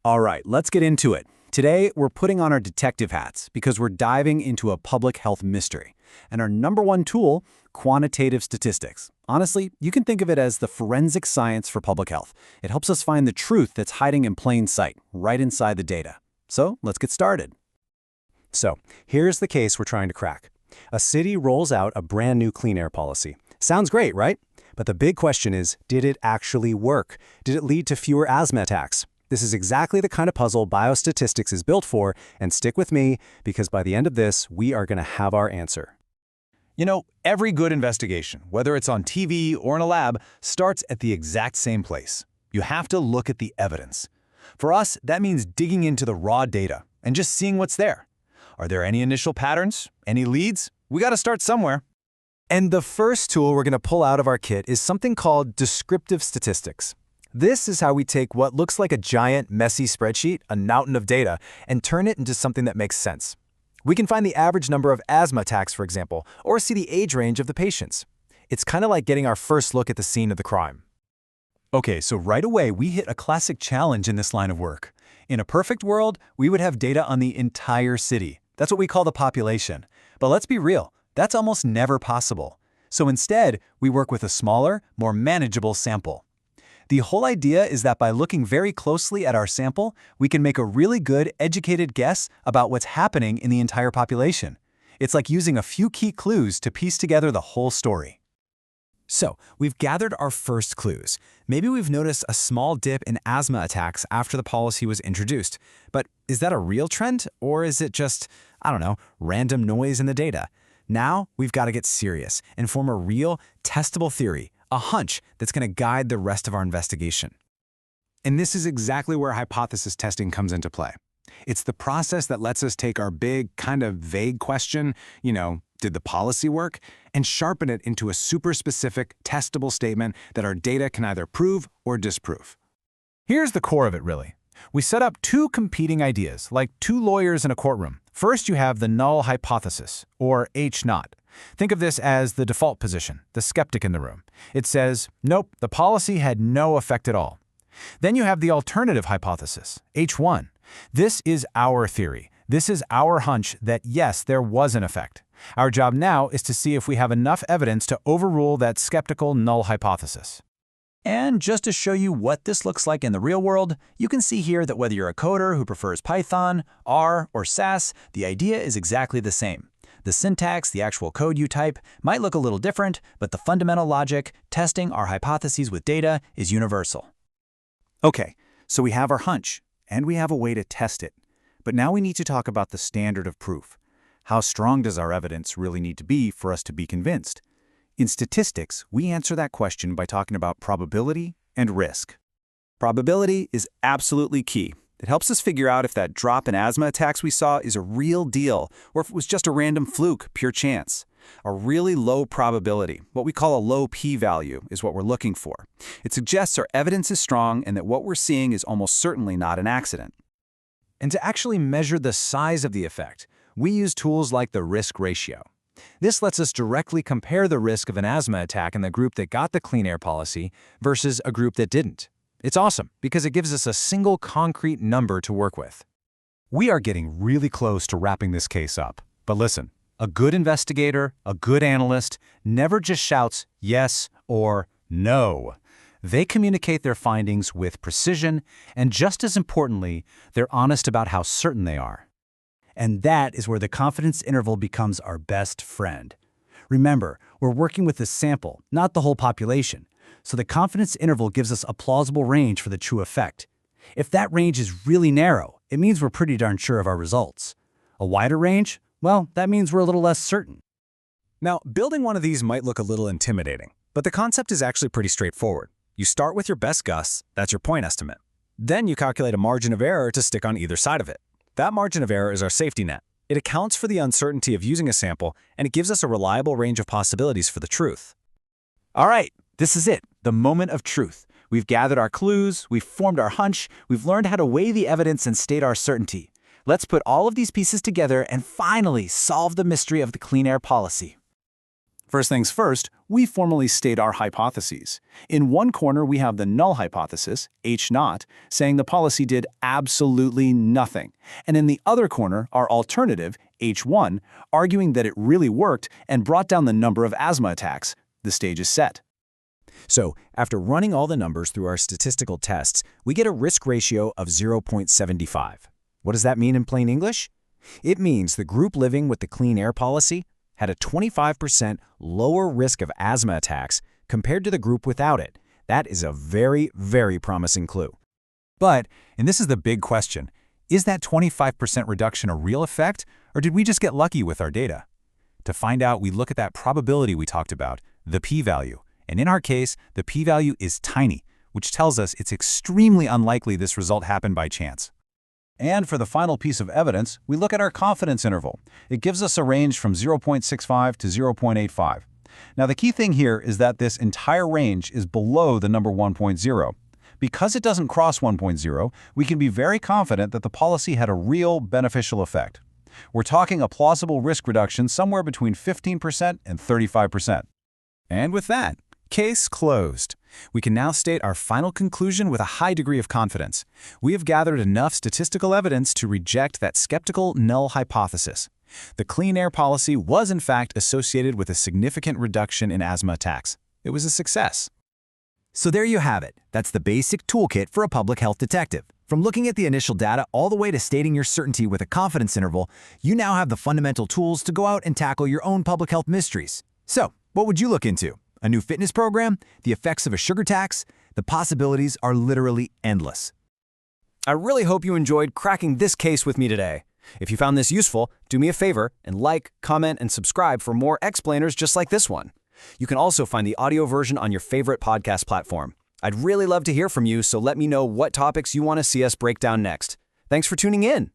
All right, let's get into it. Today, we're putting on our detective hats because we're diving into a public health mystery. And our number one tool, quantitative statistics. Honestly, you can think of it as the forensic science for public health. It helps us find the truth that's hiding in plain sight, right inside the data. So, let's get started. So, here's the case we're trying to crack. A city rolls out a brand new clean air policy. Sounds great, right? But the big question is, did it actually work? Did it lead to fewer asthma attacks? This is exactly the kind of puzzle biostatistics is built for, and stick with me, because by the end of this, we are going to have our answer. You know, every good investigation, whether it's on TV or in a lab, starts at the exact same place. You have to look at the evidence. For us, that means digging into the raw data and just seeing what's there. Are there any initial patterns? Any leads? We got to start somewhere. And the first tool we're going to pull out of our kit is something called descriptive statistics. This is how we take what looks like a giant, messy spreadsheet, a mountain of data, and turn it into something that makes sense. We can find the average number of asthma attacks, for example, or see the age range of the patients. It's kind of like getting our first look at the scene of the crime. Okay, so right away, we hit a classic challenge in this line of work. In a perfect world, we would have data on the entire city. That's what we call the population. But let's be real, that's almost never possible. So instead, we work with a smaller, more manageable sample. The whole idea is that by looking very closely at our sample, we can make a really good, educated guess about what's happening in the entire population. It's like using a few key clues to piece together the whole story. So, we've gathered our first clues. Maybe we've noticed a small dip in asthma attacks after the policy was introduced. But is that a real trend, or is it just, random noise in the data? Now, we've got to get serious and form a real, testable theory, a hunch that's going to guide the rest of our investigation. And this is exactly where hypothesis testing comes into play. It's the process that lets us take our big, kind of vague question, did the policy work, and sharpen it into a super specific, testable statement that our data can either prove or disprove. Here's the core of it, really. We set up two competing ideas, like two lawyers in a courtroom. First, you have the null hypothesis, or H0. Think of this as the default position, the skeptic in the room. It says, nope, the policy had no effect at all. Then you have the alternative hypothesis, H1. This is our theory. This is our hunch that yes, there was an effect. Our job now is to see if we have enough evidence to overrule that skeptical null hypothesis. And just to show you what this looks like in the real world, you can see here that whether you're a coder who prefers Python, R, or SAS, the idea is exactly the same. The syntax, the actual code you type, might look a little different, but the fundamental logic, testing our hypotheses with data, is universal. Okay, so we have our hunch, and we have a way to test it. But now we need to talk about the standard of proof. How strong does our evidence really need to be for us to be convinced? In statistics, we answer that question by talking about probability and risk. Probability is absolutely key. It helps us figure out if that drop in asthma attacks we saw is a real deal, or if it was just a random fluke, pure chance. A really low probability, what we call a low p-value, is what we're looking for. It suggests our evidence is strong and that what we're seeing is almost certainly not an accident. And to actually measure the size of the effect, we use tools like the risk ratio. This lets us directly compare the risk of an asthma attack in the group that got the clean air policy versus a group that didn't. It's awesome because it gives us a single concrete number to work with. We are getting really close to wrapping this case up. But listen, a good investigator, a good analyst, never just shouts yes or no. They communicate their findings with precision, and just as importantly, they're honest about how certain they are. And that is where the confidence interval becomes our best friend. Remember, we're working with a sample, not the whole population. So the confidence interval gives us a plausible range for the true effect. If that range is really narrow, it means we're pretty darn sure of our results. A wider range? Well, that means we're a little less certain. Now, building one of these might look a little intimidating, but the concept is actually pretty straightforward. You start with your best guess, that's your point estimate. Then you calculate a margin of error to stick on either side of it. That margin of error is our safety net. It accounts for the uncertainty of using a sample, and it gives us a reliable range of possibilities for the truth. All right, this is it, the moment of truth. We've gathered our clues, we've formed our hunch, we've learned how to weigh the evidence and state our certainty. Let's put all of these pieces together and finally solve the mystery of the clean air policy. First things first, we formally state our hypotheses. In one corner, we have the null hypothesis, H0, saying the policy did absolutely nothing. And in the other corner, our alternative, H1, arguing that it really worked and brought down the number of asthma attacks. The stage is set. So, after running all the numbers through our statistical tests, we get a risk ratio of 0.75. What does that mean in plain English? It means the group living with the clean air policy had a 25% lower risk of asthma attacks compared to the group without it. That is a very, very promising clue. But, and this is the big question, is that 25% reduction a real effect, or did we just get lucky with our data? To find out, we look at that probability we talked about, the p-value. And in our case, the p-value is tiny, which tells us it's extremely unlikely this result happened by chance. And for the final piece of evidence, we look at our confidence interval. It gives us a range from 0.65 to 0.85. Now, the key thing here is that this entire range is below the number 1.0. Because it doesn't cross 1.0, we can be very confident that the policy had a real beneficial effect. We're talking a plausible risk reduction somewhere between 15% and 35%. And with that, case closed. We can now state our final conclusion with a high degree of confidence. We have gathered enough statistical evidence to reject that skeptical null hypothesis. The clean air policy was in fact associated with a significant reduction in asthma attacks. It was a success. So there you have it. That's the basic toolkit for a public health detective. From looking at the initial data all the way to stating your certainty with a confidence interval, you now have the fundamental tools to go out and tackle your own public health mysteries. So, what would you look into? A new fitness program? The effects of a sugar tax? The possibilities are literally endless. I really hope you enjoyed cracking this case with me today. If you found this useful, do me a favor and like, comment, and subscribe for more explainers just like this one. You can also find the audio version on your favorite podcast platform. I'd really love to hear from you, so let me know what topics you want to see us break down next. Thanks for tuning in.